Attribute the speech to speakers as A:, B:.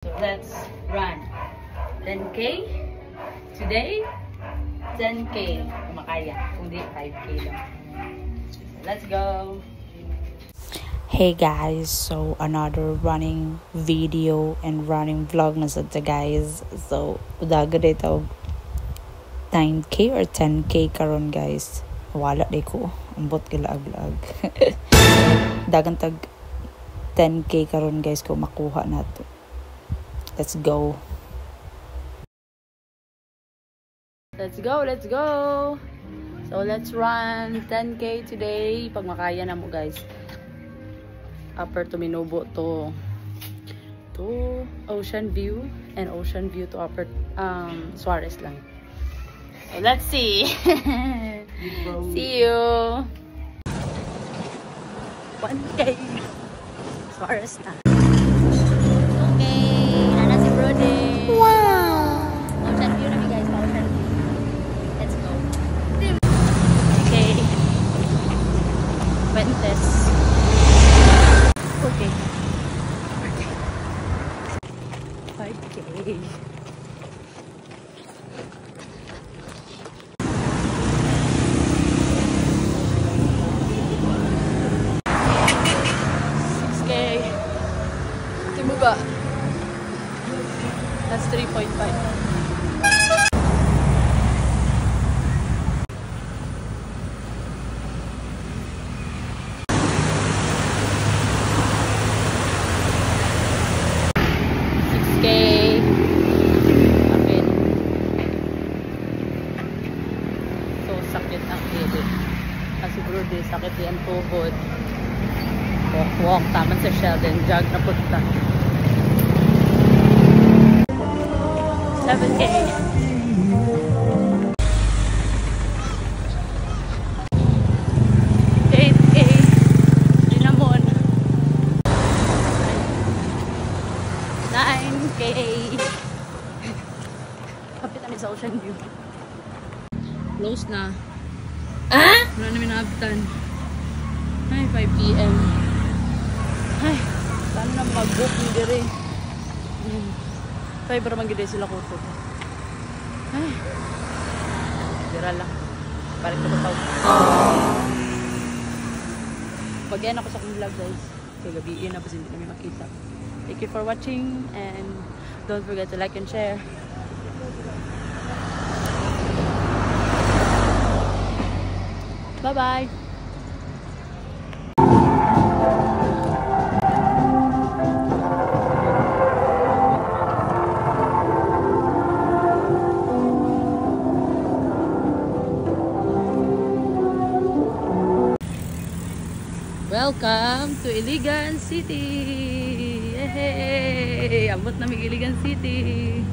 A: So let's run. 10K today. 10K kung makaya. Kung di 5K lang. Let's go.
B: Hey guys, so another running video and running vlog na sa guys. So udaga dito 9K or 10K karon guys. Wala day ko. Ambot gilag-lag. Dagan tag 10K karon guys ko makuha nato. Let's go.
A: Let's go, let's go. So let's run 10K today. Pag makaya na mo guys. Upper to Minubo to Ocean View and Ocean View to Upper Suarez lang. So let's see. See you. 1K Suarez na. Okay, nana si Brody. Wow. Ocean View na mi guys, Ocean View. Let's go. Okay. Fuentes. Okay. 5K. Timuga. That's 3.5. Sakit ang hili. Kasi bro, sakit yan tuhod. Walk, taman sa Sheldon. Jog na punta. 7K. 8K. Dinamon. 9K. Kapit namin sa Ocean View. Close na. Ah? Wala namin naabtan. Ay, 5 PM. Ay, paano na mag-book ni Dere? Tayo para mag-gide sila kuto. Ay. Dira lang. Parang kapataw. Pag-end ako sa akong vlog guys. Kaya gabiin na kasi hindi namin makita. Thank you for watching and don't forget to like and share. Bye-bye. Welcome to Iligan City. Hey, abot na mig Iligan City.